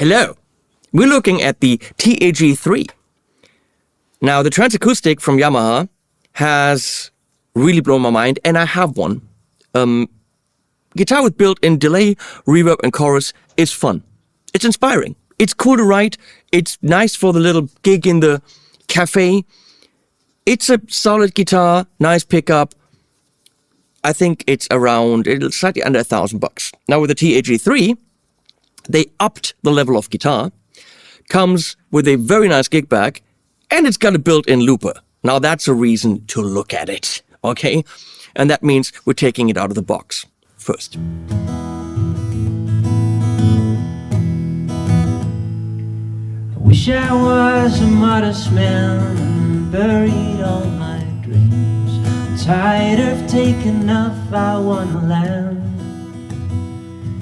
Hello. We're looking at the TAG3. Now, the Transacoustic from Yamaha has really blown my mind, and I have one. Guitar with built-in delay, reverb, and chorus is fun. It's inspiring. It's cool to write. It's nice for the little gig in the cafe. It's a solid guitar, nice pickup. I think it's slightly under $1,000. Now with the TAG3, they upped the level of guitar, comes with a very nice gig bag, and it's got a built-in looper. Now that's a reason to look at it, okay? And that means we're taking it out of the box first. I wish I was a modest man and buried all my dreams. I'm tired of taking off, I wanna land.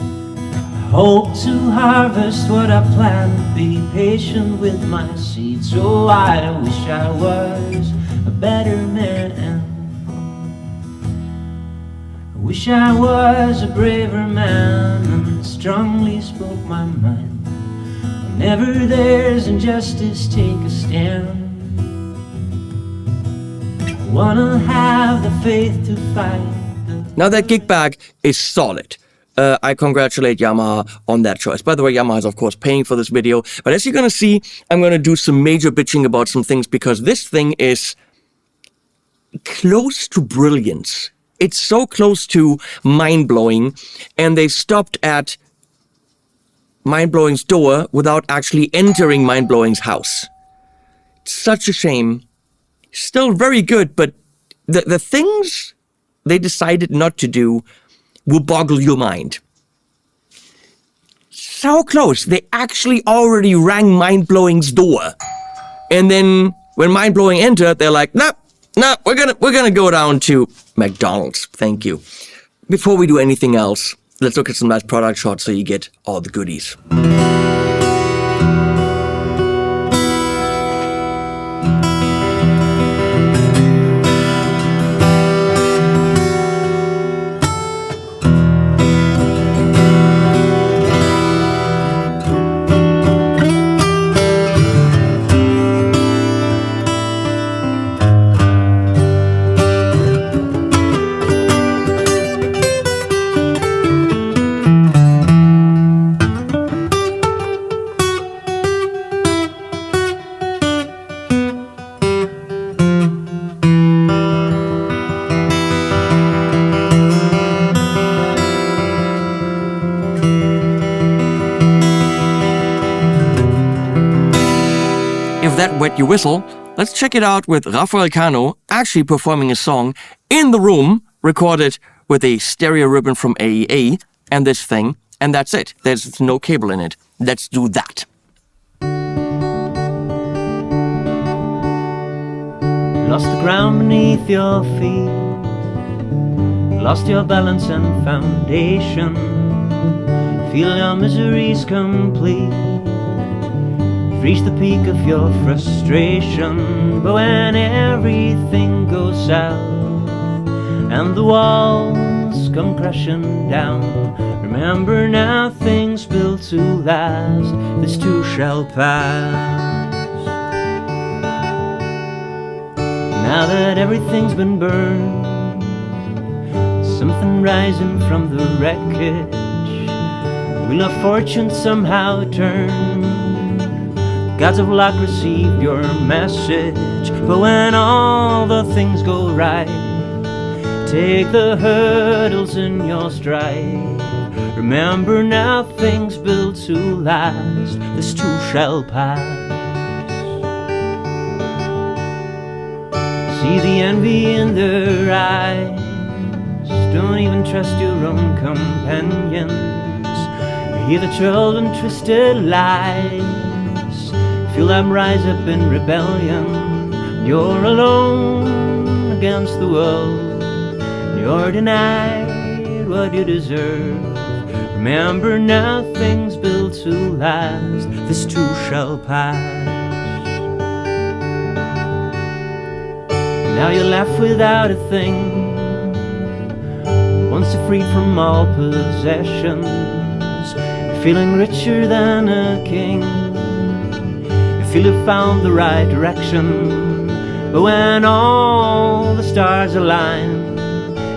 I hope to harvest what I plant, be patient with my seeds. Oh, I wish I was a better man. I wish I was a braver man and strongly spoke my mind. Whenever there's injustice, take a stand. I wanna have the faith to fight. Now that gig bag is solid. I congratulate Yamaha on that choice. By the way, Yamaha is of course paying for this video, but as you're gonna see, I'm gonna do some major bitching about some things because this thing is close to brilliance. It's so close to mind-blowing, and they stopped at Mind-Blowing's door without actually entering Mind-Blowing's house. Such a shame. Still very good, but the things they decided not to do will boggle your mind. So close. They actually already rang Mind-Blowing's door. And then when Mind-Blowing entered, they're like, no, we're gonna go down to McDonald's. Thank you. Before we do anything else, let's look at some nice product shots so you get all the goodies. If that wet your whistle, let's check it out with Rafa actually performing a song in the room, recorded with a stereo ribbon from AEA and this thing, and that's it. There's no cable in it. Let's do that. Lost the ground beneath your feet, lost your balance and foundation, feel your misery's complete. Reach the peak of your frustration, but when everything goes south and the walls come crashing down, remember now things built to last, this too shall pass. Now that everything's been burned, something rising from the wreckage, wheel of fortune somehow turned. Gods of luck received your message, but when all the things go right, take the hurdles in your stride. Remember now things built to last, this too shall pass. See the envy in their eyes, don't even trust your own companions. Hear the children twisted lies, feel them rise up in rebellion. You're alone against the world, you're denied what you deserve. Remember now things built to last, this too shall pass. Now you're left without a thing, once you're freed from all possessions, feeling richer than a king. You feel you've found the right direction, but when all the stars align,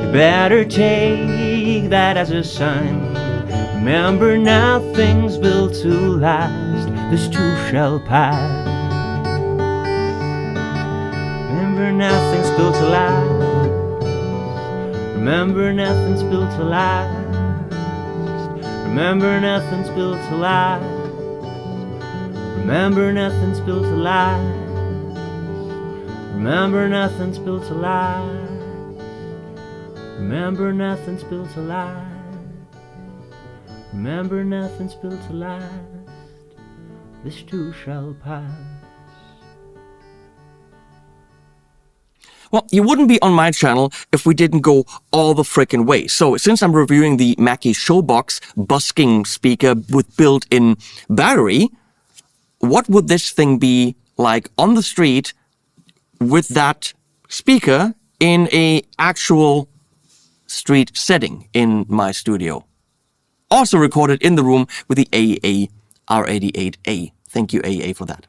you better take that as a sign. Remember, nothing's built to last, this too shall pass. Remember, nothing's built to last. Remember, nothing's built to last. Remember, nothing's built to last. Remember, nothing's built to last. Remember, nothing's built to last. Remember, nothing's built to last. Remember, nothing's built to last. This too shall pass. Well, you wouldn't be on my channel if we didn't go all the frickin' way. So since I'm reviewing the Mackie Showbox busking speaker with built-in battery, what would this thing be like on the street with that speaker in a actual street setting in my studio? Also recorded in the room with the AEA R88A. Thank you, AEA, for that.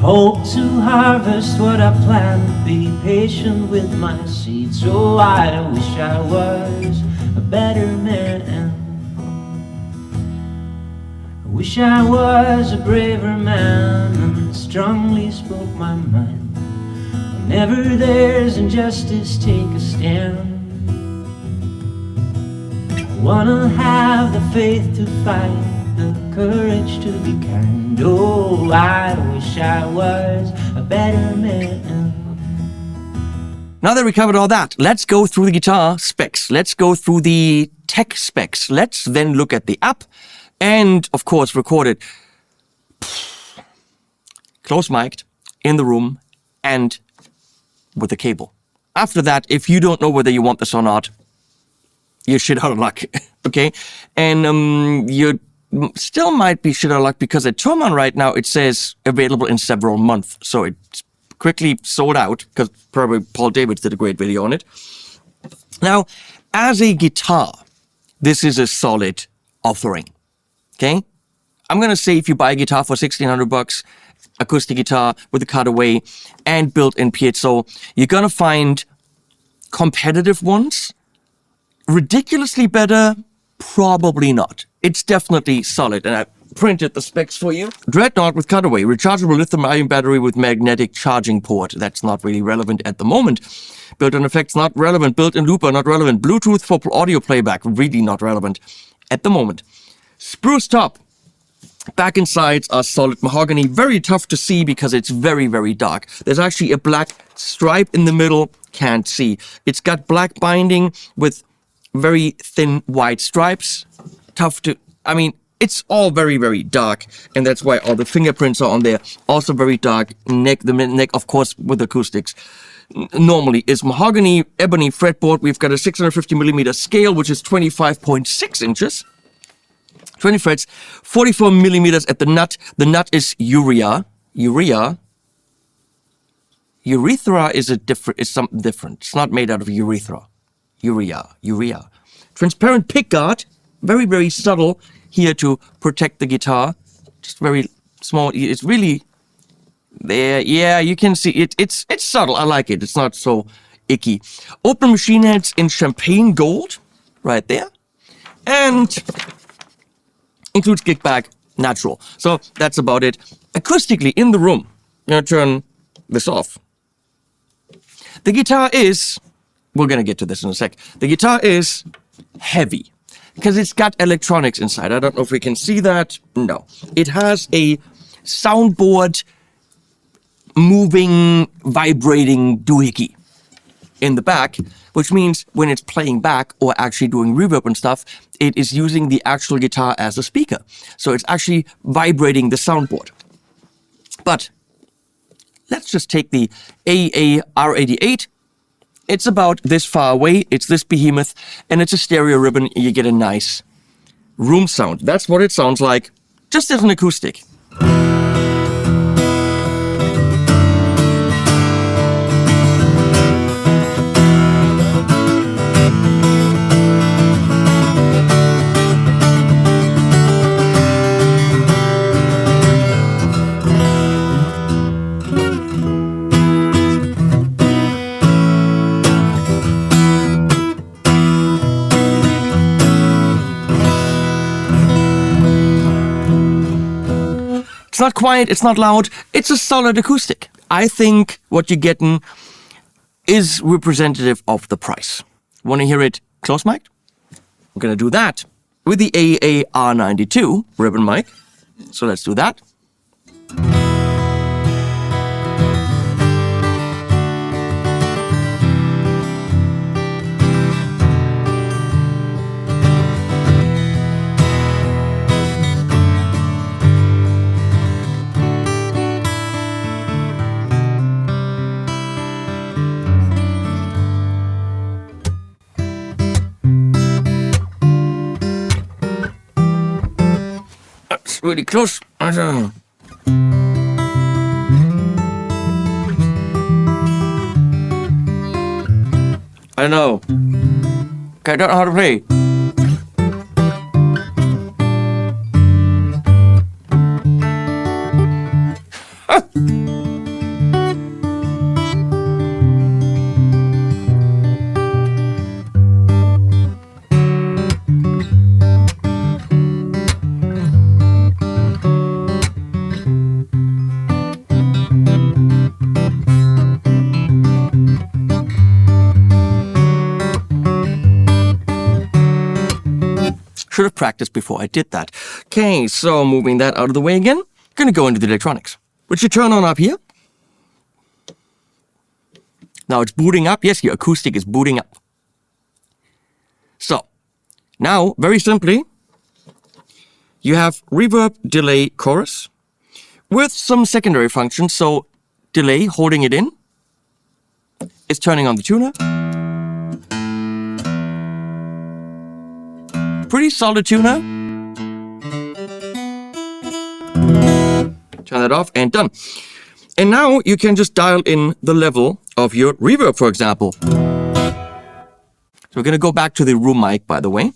Hope to harvest what I plant, be patient with my seeds. Oh, I wish I was a better man. I wish I was a braver man and strongly spoke my mind. Whenever there's injustice, take a stand. I wanna have the faith to fight, the courage to be kind. Oh, I wish I was a better man. Now that we covered all that, let's go through the guitar specs. Let's go through the tech specs. Let's then look at the app and, of course, record it close mic'd in the room and with a cable. After that, if you don't know whether you want this or not, you're shit out of luck, okay? And you still might be shit out of luck because at Thomann right now, it says available in several months. So it's quickly sold out because probably Paul Davids did a great video on it. Now, as a guitar, this is a solid offering, okay? I'm going to say if you buy a guitar for $1,600, acoustic guitar with a cutaway and built-in piezo, you're going to find competitive ones. Ridiculously better? Probably not. It's definitely solid, and I printed the specs for you. Dreadnought with cutaway, rechargeable lithium-ion battery with magnetic charging port. That's not really relevant at the moment. Built-in effects, not relevant. Built-in looper, not relevant. Bluetooth for audio playback, really not relevant at the moment. Spruce top. Back and sides are solid mahogany. Very tough to see because it's very, very dark. There's actually a black stripe in the middle. Can't see. It's got black binding with very thin white stripes. Tough to... I mean, it's all very, very dark, and that's why all the fingerprints are on there. Also very dark. Neck, the neck, of course, with acoustics. Normally is mahogany, ebony fretboard. We've got a 650mm scale, which is 25.6 inches. 20 frets, 44mm at the nut. The nut is urea. Urethra is something different. It's not made out of urethra. Urea. Transparent pickguard, very, very subtle here to protect the guitar. Just very small. It's really there. Yeah, you can see it. It's subtle. I like it. It's not so icky. Open machine heads in champagne gold, right there, and includes kickback, natural. So that's about it. Acoustically in the room, I'm gonna turn this off. The guitar is, we're gonna get to this in a sec. The guitar is heavy because it's got electronics inside. I don't know if we can see that. No. It has a soundboard moving, vibrating doohickey in the back, which means when it's playing back or actually doing reverb and stuff, it is using the actual guitar as a speaker. So it's actually vibrating the soundboard. But let's just take the AAR88. It's about this far away. It's this behemoth, and it's a stereo ribbon. You get a nice room sound. That's what it sounds like, just as an acoustic. It's not quiet, it's not loud, it's a solid acoustic. I think what you're getting is representative of the price. Want to hear it close mic? We're going to do that with the AAR92 ribbon mic. So let's do that. That's really close. I know. Okay, I don't know how to play. should have practiced before I did that. Okay, so moving that out of the way again, gonna go into the electronics, which you turn on up here. Now it's booting up. Yes, your acoustic is booting up. So now, very simply, you have reverb, delay, chorus with some secondary functions. So delay, holding it in, is turning on the tuner. Pretty solid tuner. Turn that off and done. And now you can just dial in the level of your reverb, for example. So we're going to go back to the room mic, by the way.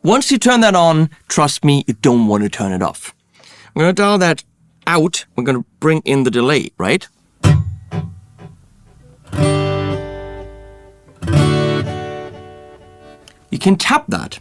Once you turn that on, trust me, you don't want to turn it off. I'm going to dial that out. We're going to bring in the delay, right? You can tap that.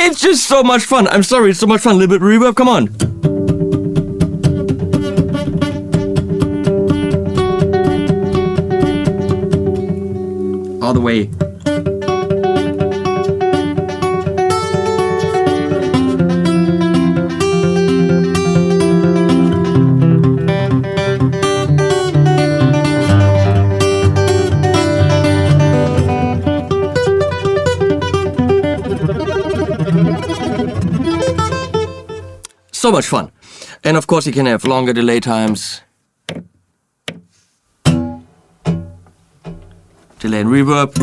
It's just so much fun. I'm sorry, it's so much fun. A little bit of reverb, come on. All the way. So much fun. And of course you can have longer delay times. Delay and reverb.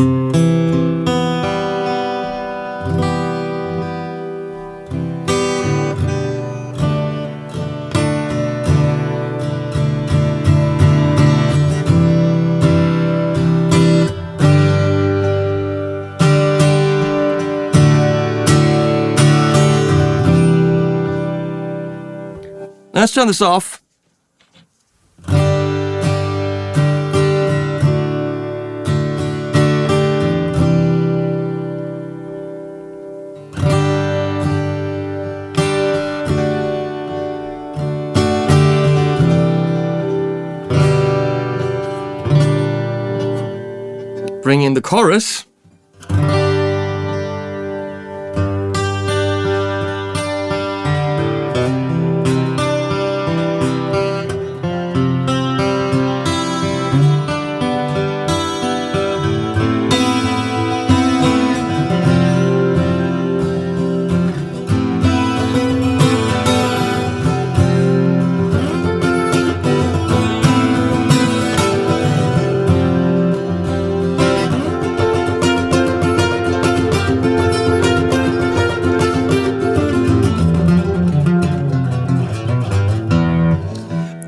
Let's turn this off. Bring in the chorus.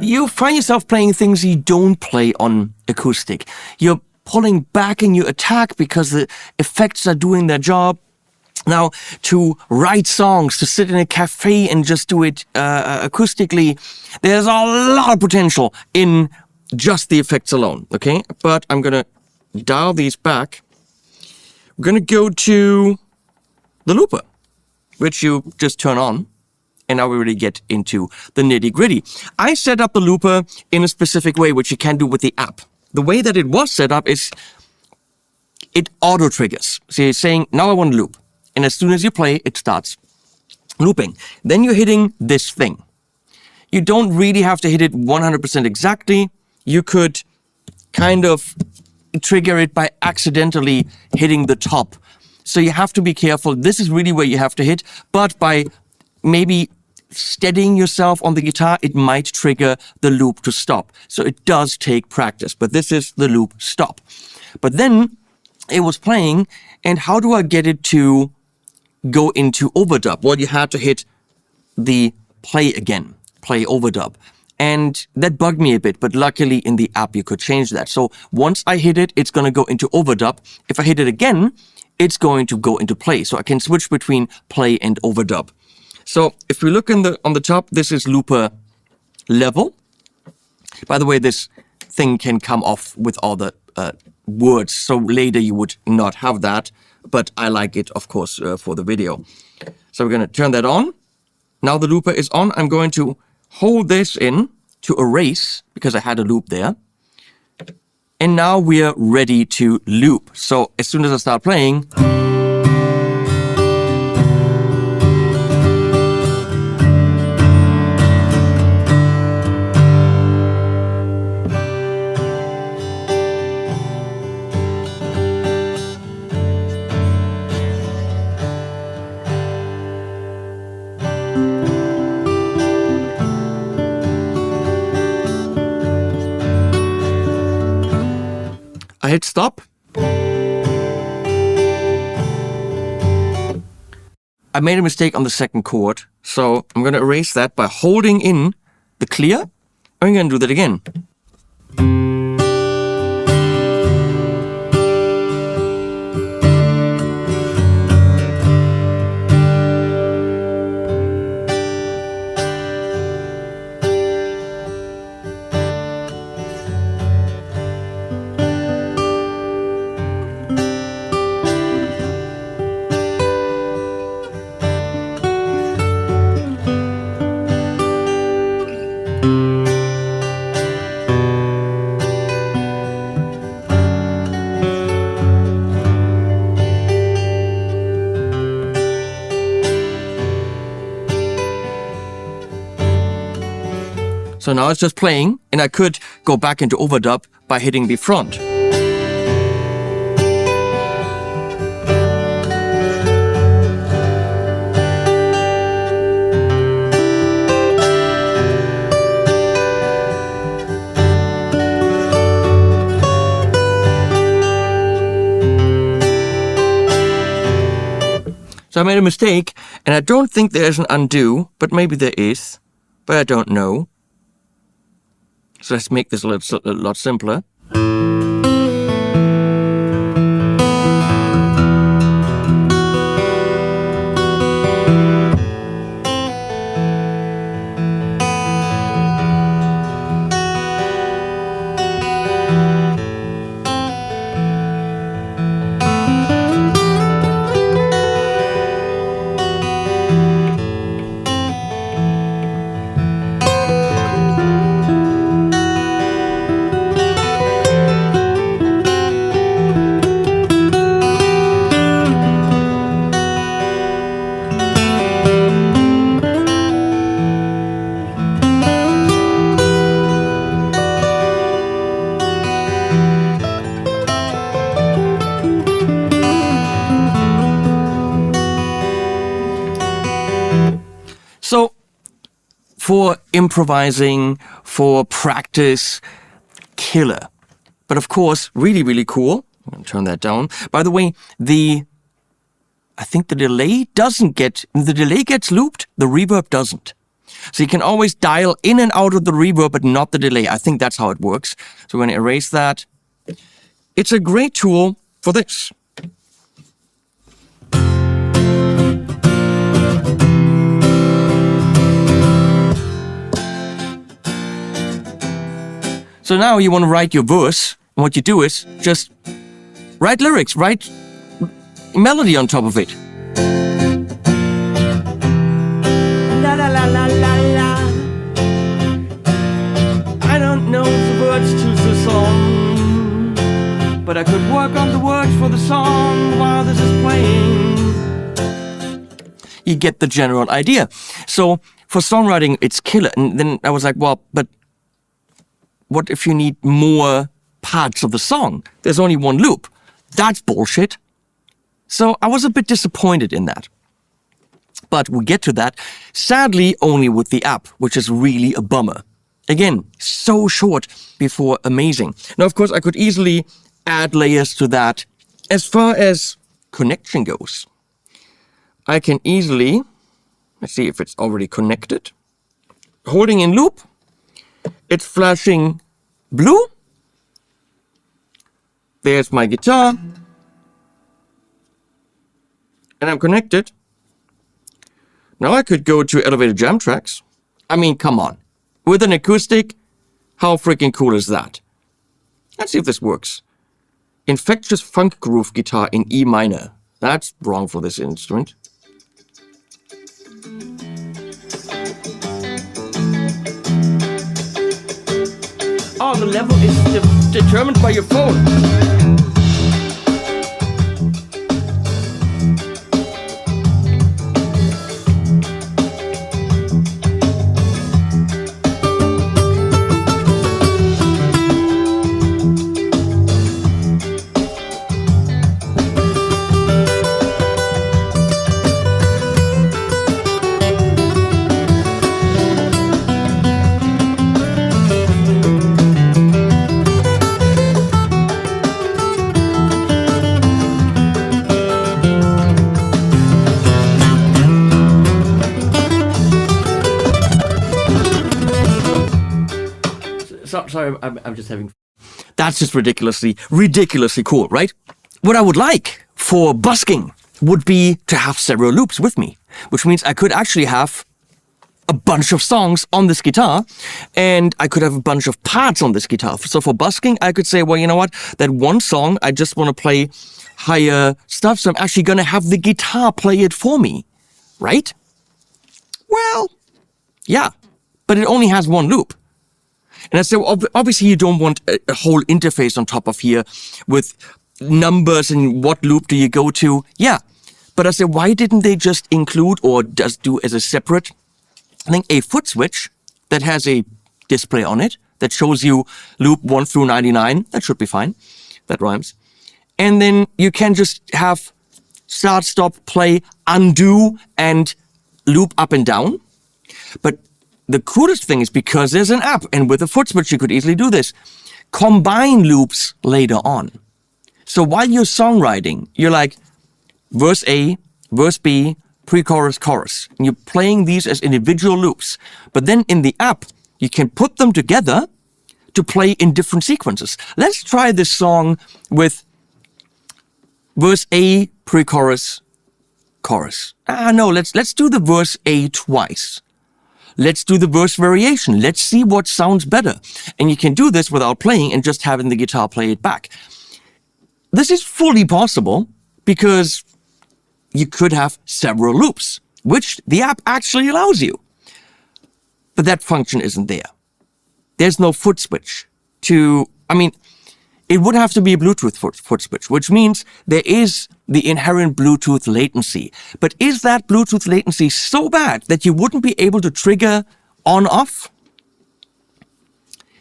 You find yourself playing things you don't play on acoustic. You're pulling back in your attack because the effects are doing their job. Now, to write songs, to sit in a cafe and just do it acoustically, there's a lot of potential in just the effects alone, okay? But I'm gonna dial these back. We're gonna go to the looper, which you just turn on. And now we really get into the nitty-gritty. I set up the looper in a specific way, which you can do with the app. The way that it was set up is it auto-triggers. So you're saying, now I want to loop. And as soon as you play, it starts looping. Then you're hitting this thing. You don't really have to hit it 100% exactly. You could kind of trigger it by accidentally hitting the top. So you have to be careful. This is really where you have to hit, but by maybe steadying yourself on the guitar, it might trigger the loop to stop. So it does take practice, but this is the loop stop. But then it was playing, and how do I get it to go into overdub? Well, you had to hit the play again, play overdub. And that bugged me a bit, but luckily in the app you could change that. So once I hit it, it's going to go into overdub. If I hit it again, it's going to go into play. So I can switch between play and overdub. So if we look on the top, this is looper level. By the way, this thing can come off with all the words. So later you would not have that, but I like it, of course, for the video. So we're going to turn that on. Now the looper is on. I'm going to hold this in to erase because I had a loop there. And now we are ready to loop. So as soon as I start playing, I hit stop. I made a mistake on the second chord, so I'm going to erase that by holding in the clear. I'm going to do that again. So now it's just playing, and I could go back into overdub by hitting the front. So I made a mistake, and I don't think there's an undo, but maybe there is, but I don't know. So let's make this a lot simpler. So for improvising, for practice, killer. But of course, really, really cool. I'm going to turn that down. By the way, I think the delay gets looped, the reverb doesn't. So you can always dial in and out of the reverb, but not the delay. I think that's how it works. So we're going to erase that. It's a great tool for this. So now you want to write your verse, and what you do is just write lyrics, write melody on top of it. La la la la la la. I don't know the words to the song, but I could work on the words for the song while this is playing. You get the general idea. So for songwriting, it's killer. And then I was like, well, but what if you need more parts of the song? There's only one loop. That's bullshit. So I was a bit disappointed in that. But we get to that, sadly, only with the app, which is really a bummer. Again, so short before amazing. Now, of course, I could easily add layers to that. As far as connection goes, I can easily, let's see if it's already connected. Holding in loop, it's flashing blue. There's my guitar. And I'm connected. Now I could go to elevated jam tracks. I mean, come on. With an acoustic, how freaking cool is that? Let's see if this works. Infectious funk groove guitar in E minor. That's wrong for this instrument. Oh, the level is determined by your phone. Sorry, I'm just having... That's just ridiculously cool, right? What I would like for busking would be to have several loops with me, which means I could actually have a bunch of songs on this guitar, and I could have a bunch of parts on this guitar. So for busking, I could say, well, you know what? That one song, I just want to play higher stuff, so I'm actually going to have the guitar play it for me, right? Well, yeah, but it only has one loop. And I said, well, obviously you don't want a whole interface on top of here with numbers and what loop do you go to. Yeah. But I said, why didn't they just include or just do as a separate, I think, a foot switch that has a display on it that shows you loop 1 through 99. That should be fine. That rhymes. And then you can just have start, stop, play, undo, and loop up and down. But the coolest thing is because there's an app, and with a foot switch you could easily do this. Combine loops later on. So while you're songwriting, you're like, verse A, verse B, pre-chorus, chorus. And you're playing these as individual loops. But then in the app, you can put them together to play in different sequences. Let's try this song with verse A, pre-chorus, chorus. No, let's do the verse A twice. Let's do the verse variation. Let's see what sounds better. And you can do this without playing and just having the guitar play it back. This is fully possible because you could have several loops, which the app actually allows you. But that function isn't there. There's no foot switch it would have to be a Bluetooth foot switch, which means there is the inherent Bluetooth latency. But is that Bluetooth latency so bad that you wouldn't be able to trigger on-off?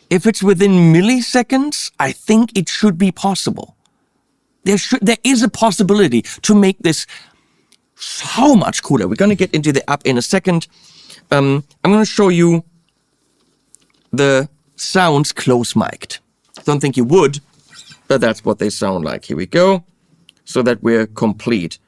If it's within milliseconds, I think it should be possible. There is a possibility to make this so much cooler. We're going to get into the app in a second. I'm going to show you the sounds close mic'd. Don't think you would, but that's what they sound like. Here we go, so that we're complete.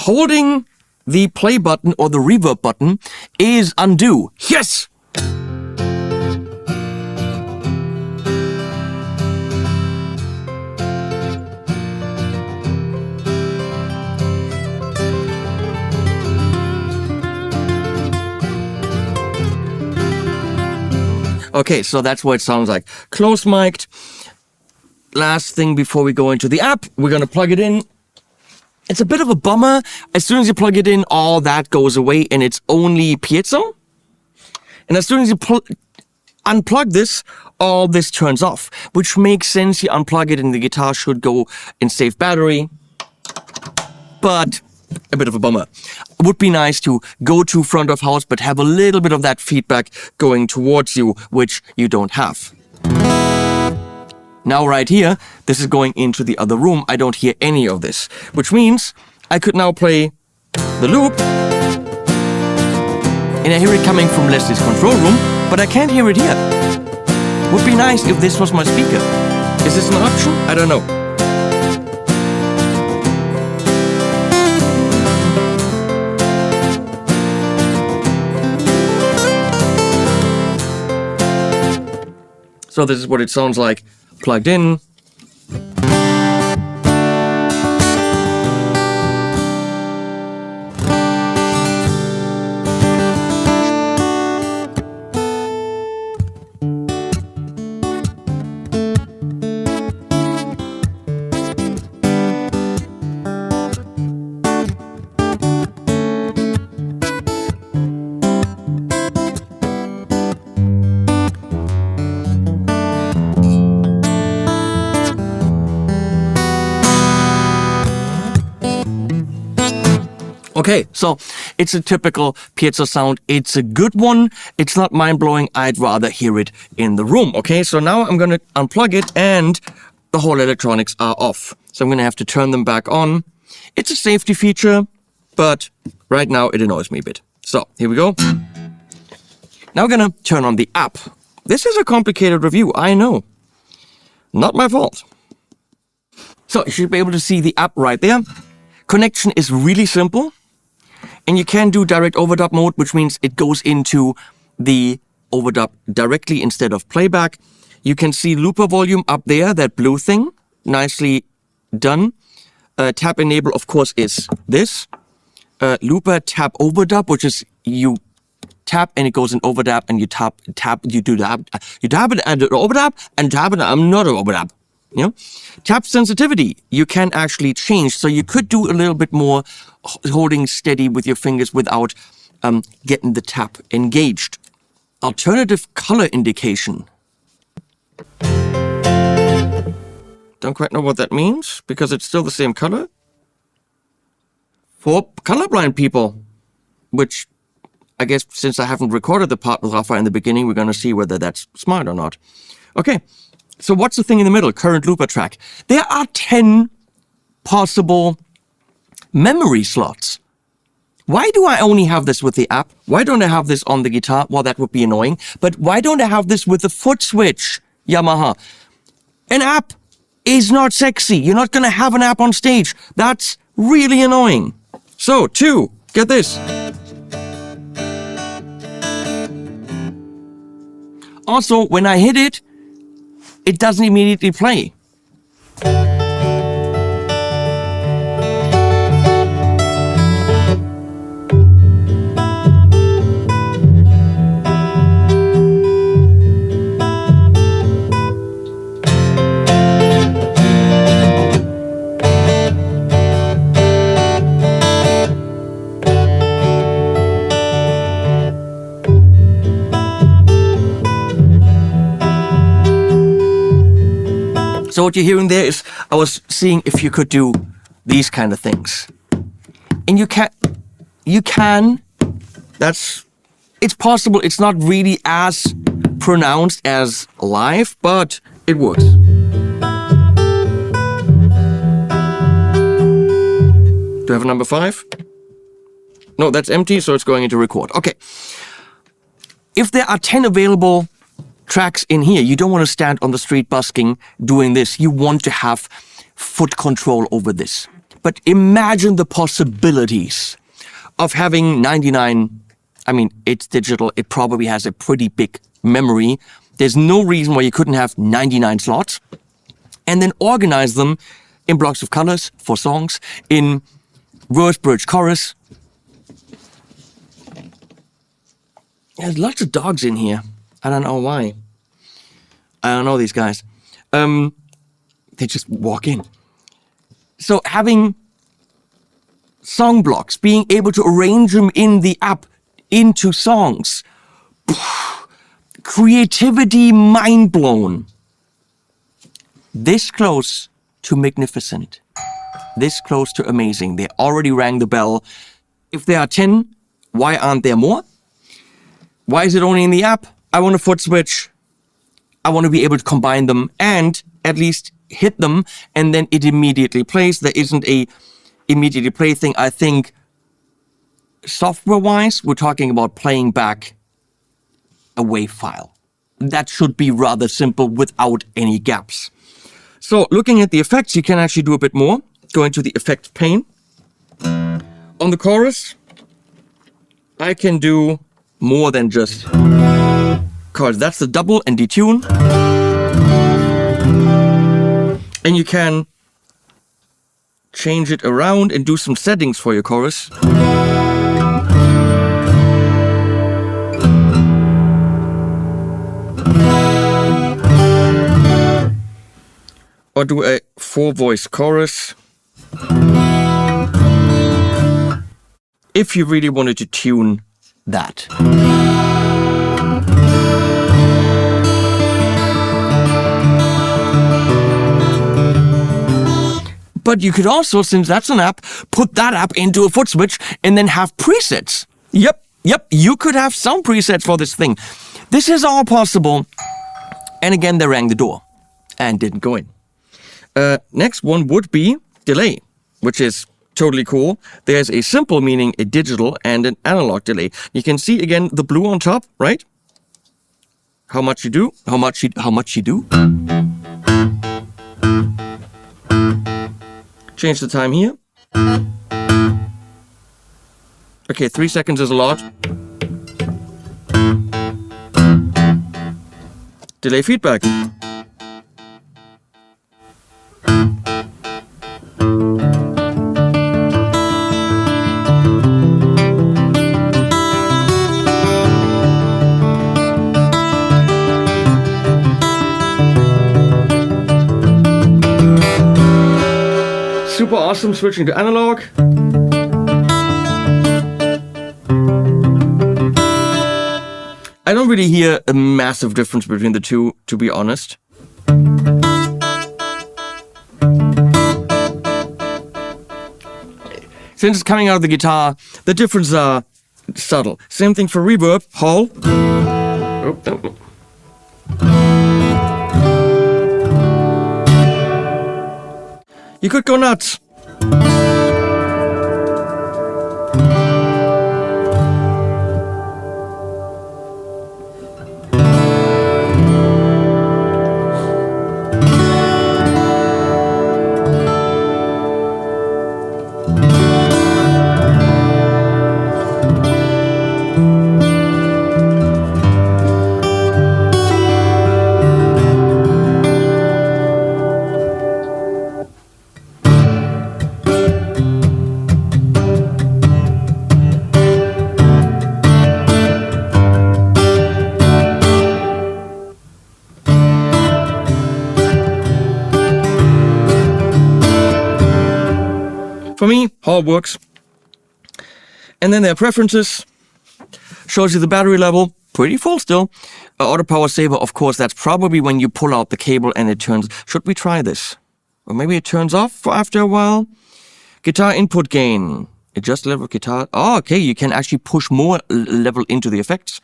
holding the play button or the reverb button is undo. Yes! Okay, so that's what it sounds like. Close mic'd. Last thing before we go into the app, we're gonna plug it in. It's a bit of a bummer. As soon as you plug it in, all that goes away and it's only piezo. And as soon as you unplug this, all this turns off, which makes sense. You unplug it and the guitar should go in safe battery. But a bit of a bummer. It would be nice to go to front of house, but have a little bit of that feedback going towards you, which you don't have. Now right here, this is going into the other room. I don't hear any of this, which means I could now play the loop. And I hear it coming from Leslie's control room, but I can't hear it here. Would be nice if this was my speaker. Is this an option? I don't know. So this is what it sounds like plugged in. Okay, so it's a typical piezo sound. It's a good one. It's not mind-blowing. I'd rather hear it in the room. Okay, so now I'm going to unplug it and the whole electronics are off. So I'm going to have to turn them back on. It's a safety feature, but right now it annoys me a bit. So here we go. Now we're going to turn on the app. This is a complicated review, I know. Not my fault. So you should be able to see the app right there. Connection is really simple. And you can do direct overdub mode, which means it goes into the overdub directly instead of playback. You can see looper volume up there, that blue thing. Nicely done. Tap enable, of course, is this. Looper tap overdub, which is you tap and it goes in overdub and you tap, you do that. You tap it and overdub and tap it, I'm not an overdub. You know, tap sensitivity, you can actually change. So you could do a little bit more holding steady with your fingers without getting the tap engaged. Alternative color indication. Don't quite know what that means because it's still the same color. For colorblind people, which I guess since I haven't recorded the part with Rafa in the beginning, we're going to see whether that's smart or not. Okay. So what's the thing in the middle? Current looper track. There are 10 possible memory slots. Why do I only have this with the app? Why don't I have this on the guitar? Well, that would be annoying. But why don't I have this with the foot switch, Yamaha? An app is not sexy. You're not going to have an app on stage. That's really annoying. So, 2, get this. Also, when I hit it, it doesn't immediately play. So what you're hearing there is, I was seeing if you could do these kind of things. And you can, it's possible, it's not really as pronounced as live, but it works. Do I have a number 5? No, that's empty, so it's going into record. Okay. If there are 10 available tracks in here, you don't want to stand on the street busking doing this. You want to have foot control over this. But imagine the possibilities of having 99. I mean, it's digital. It probably has a pretty big memory. There's no reason why you couldn't have 99 slots and then organize them in blocks of colors for songs, in verse, bridge, chorus. There's lots of dogs in here. I don't know why. I don't know these guys. They just walk in. So having song blocks, being able to arrange them in the app into songs. Creativity mind blown. This close to magnificent. This close to amazing. They already rang the bell. If there are 10, why aren't there more? Why is it only in the app? I want a foot switch. I want to be able to combine them and at least hit them and then it immediately plays. There isn't a immediately play thing. I think software-wise, we're talking about playing back a WAV file. That should be rather simple without any gaps. So looking at the effects, you can actually do a bit more. Go into the effects pane. On the chorus, I can do more than just chords. That's the double and detune. And you can change it around and do some settings for your chorus. Or do a 4-voice chorus. If you really wanted to tune that. But you could also, since that's an app, put that app into a foot switch and then have presets. Yep, you could have some presets for this thing. This is all possible. And again, they rang the door and didn't go in. Next one would be delay, which is totally cool. There's a simple, meaning a digital, and an analog delay. You can see again the blue on top, right? How much you do? How much you do? Change the time here. Okay, 3 seconds is a lot. Delay feedback. Super awesome, switching to analog. I don't really hear a massive difference between the two, to be honest. Since it's coming out of the guitar, the differences are subtle. Same thing for reverb, hall. You could go nuts. For me, hall works. And then there are preferences. Shows you the battery level. Pretty full still. Auto power saver, of course, that's probably when you pull out the cable and it turns. Should we try this? Or maybe it turns off after a while. Guitar input gain. Adjust level of guitar. Oh, okay, you can actually push more level into the effects.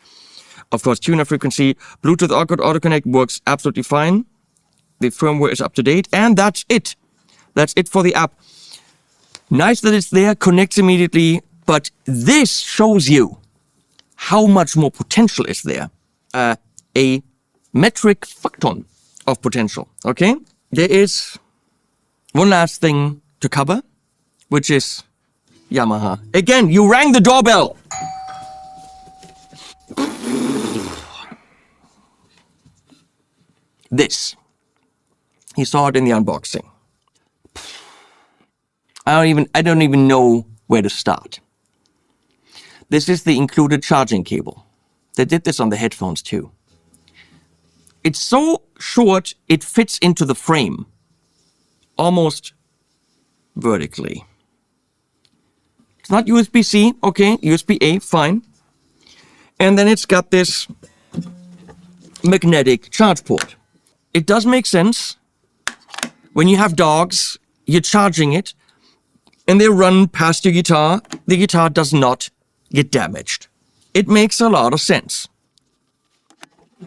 Of course, tuner frequency. Bluetooth auto connect works absolutely fine. The firmware is up to date. And that's it. That's it for the app. Nice that it's there, connects immediately, but this shows you how much more potential is there. A metric fuck ton of potential, okay? There is one last thing to cover, which is Yamaha. Again, you rang the doorbell. This. He saw it in the unboxing. I don't even know where to start. This is the included charging cable. They did this on the headphones too. It's so short, it fits into the frame. Almost vertically. It's not USB-C, okay, USB-A, fine. And then it's got this magnetic charge port. It does make sense. When you have dogs, you're charging it, and they run past your guitar, the guitar does not get damaged. It makes a lot of sense.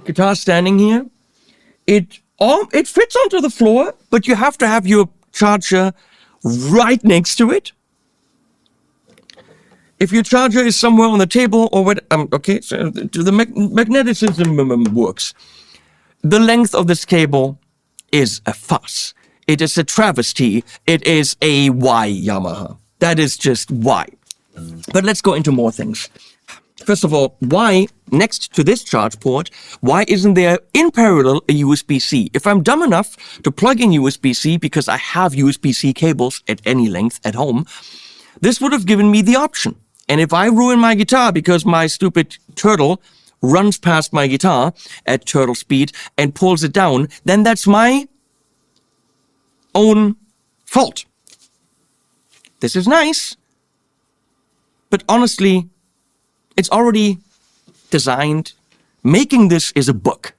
Guitar standing here, it fits onto the floor, but you have to have your charger right next to it. If your charger is somewhere on the table or what, okay, so the magneticism works. The length of this cable is a fuss. It is a travesty. It is a why Yamaha. That is just why. But let's go into more things. First of all, why, next to this charge port, why isn't there in parallel a USB-C? If I'm dumb enough to plug in USB-C because I have USB-C cables at any length at home, this would have given me the option. And if I ruin my guitar because my stupid turtle runs past my guitar at turtle speed and pulls it down, then that's my own fault. This is nice, but honestly, it's already designed. Making this is a book.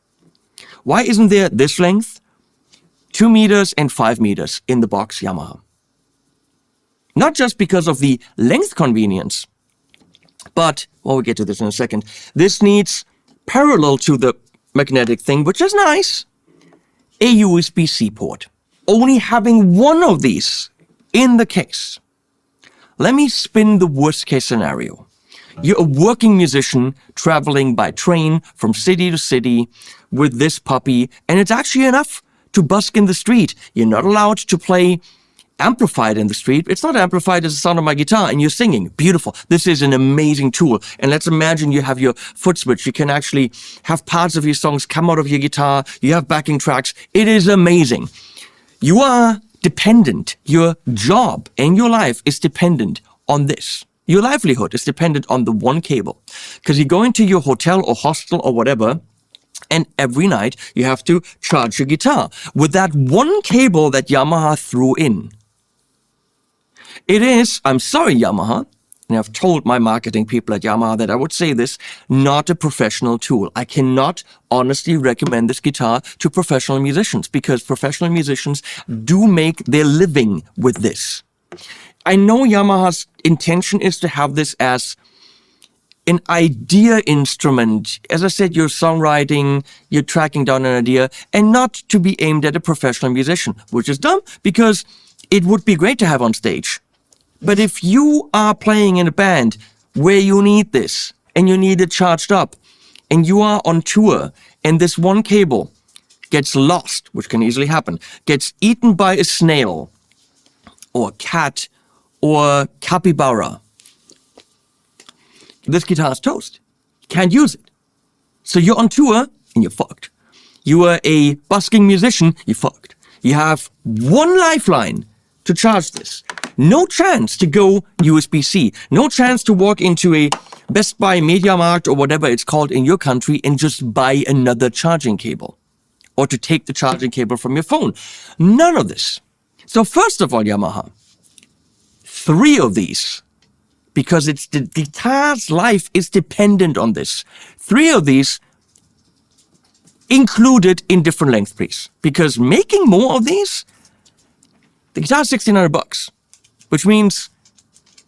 Why isn't there this length, 2 meters and 5 meters in the box Yamaha? Not just because of the length convenience, but, well, we'll get to this in a second. This needs, parallel to the magnetic thing, which is nice, a USB-C port. Only having one of these in the case. Let me spin the worst case scenario. You're a working musician traveling by train from city to city with this puppy, and it's actually enough to busk in the street. You're not allowed to play amplified in the street. It's not amplified as the sound of my guitar, and you're singing. Beautiful. This is an amazing tool. And let's imagine you have your foot switch. You can actually have parts of your songs come out of your guitar. You have backing tracks. It is amazing. You are dependent. Your job and your life is dependent on this. Your livelihood is dependent on the one cable. Because you go into your hotel or hostel or whatever, and every night you have to charge your guitar with that one cable that Yamaha threw in. It is, I'm sorry Yamaha, and I've told my marketing people at Yamaha that I would say this, not a professional tool. I cannot honestly recommend this guitar to professional musicians because professional musicians do make their living with this. I know Yamaha's intention is to have this as an idea instrument. As I said, you're songwriting, you're tracking down an idea, and not to be aimed at a professional musician, which is dumb because it would be great to have on stage. But if you are playing in a band where you need this, and you need it charged up, and you are on tour, and this one cable gets lost, which can easily happen, gets eaten by a snail, or a cat, or capybara, this guitar is toast. Can't use it. So you're on tour, and you're fucked. You are a busking musician, you're fucked. You have one lifeline to charge this. No chance to go USB-C. No chance to walk into a Best Buy, MediaMarkt, or whatever it's called in your country and just buy another charging cable. Or to take the charging cable from your phone. None of this. So first of all, Yamaha, 3 of these, because it's the guitar's life is dependent on this. 3 of these included in different length, please. Because making more of these, the guitar is $1,600, which means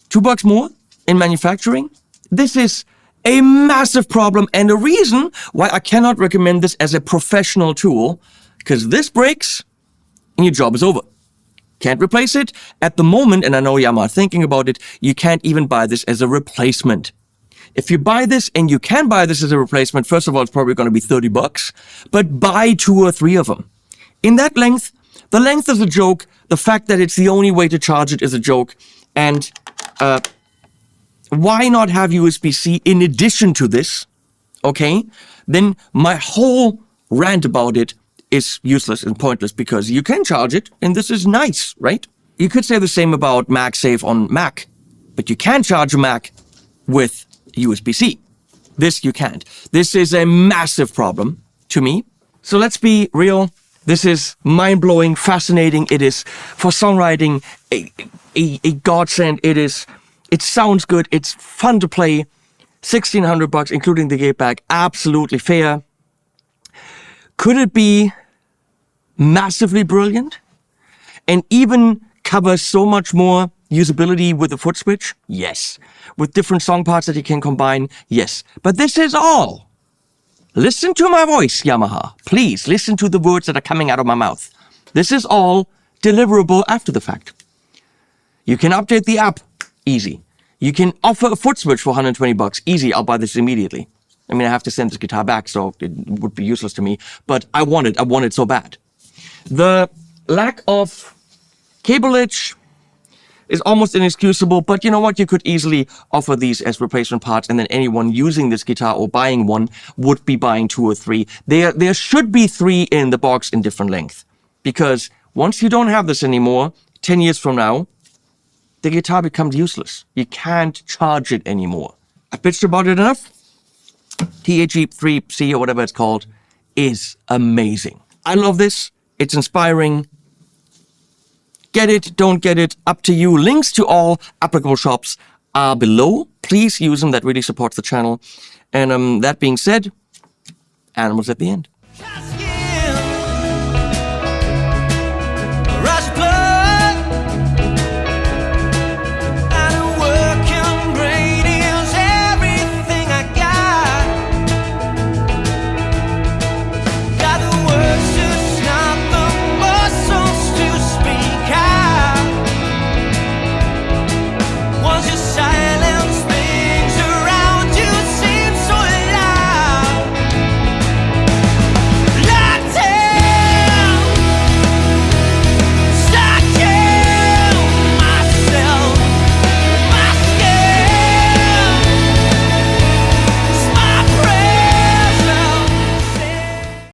$2 more in manufacturing. This is a massive problem and a reason why I cannot recommend this as a professional tool, because this breaks and your job is over. Can't replace it. At the moment, and I know Yamaha thinking about it, you can't even buy this as a replacement. If you buy this and you can buy this as a replacement, first of all, it's probably going to be $30, but buy 2 or 3 of them. In that length, the length is a joke. The fact that it's the only way to charge it is a joke. And why not have USB-C in addition to this? Okay, then my whole rant about it is useless and pointless because you can charge it and this is nice, right? You could say the same about MagSafe on Mac, but you can charge a Mac with USB-C. This you can't. This is a massive problem to me. So let's be real. This is mind-blowing, fascinating. It is, for songwriting, a godsend. It sounds good. It's fun to play. $1,600, including the gate bag. Absolutely fair. Could it be massively brilliant? And even cover so much more usability with the foot switch? Yes. With different song parts that you can combine? Yes. But this is all. Listen to my voice, Yamaha. Please listen to the words that are coming out of my mouth. This is all deliverable after the fact. You can update the app. Easy. You can offer a foot switch for $120. Easy. I'll buy this immediately. I mean, I have to send this guitar back, so it would be useless to me. But I want it. I want it so bad. The lack of cableage is almost inexcusable, but you know what? You could easily offer these as replacement parts, and then anyone using this guitar or buying one would be buying 2 or 3. There should be 3 in the box in different length, because once you don't have this anymore, 10 years from now, the guitar becomes useless. You can't charge it anymore. I bitched about it enough. TAG3C or whatever it's called is amazing. I love this. It's inspiring. Get it, don't get it, up to you. Links to all applicable shops are below. Please use them. That really supports the channel. And that being said, animals at the end.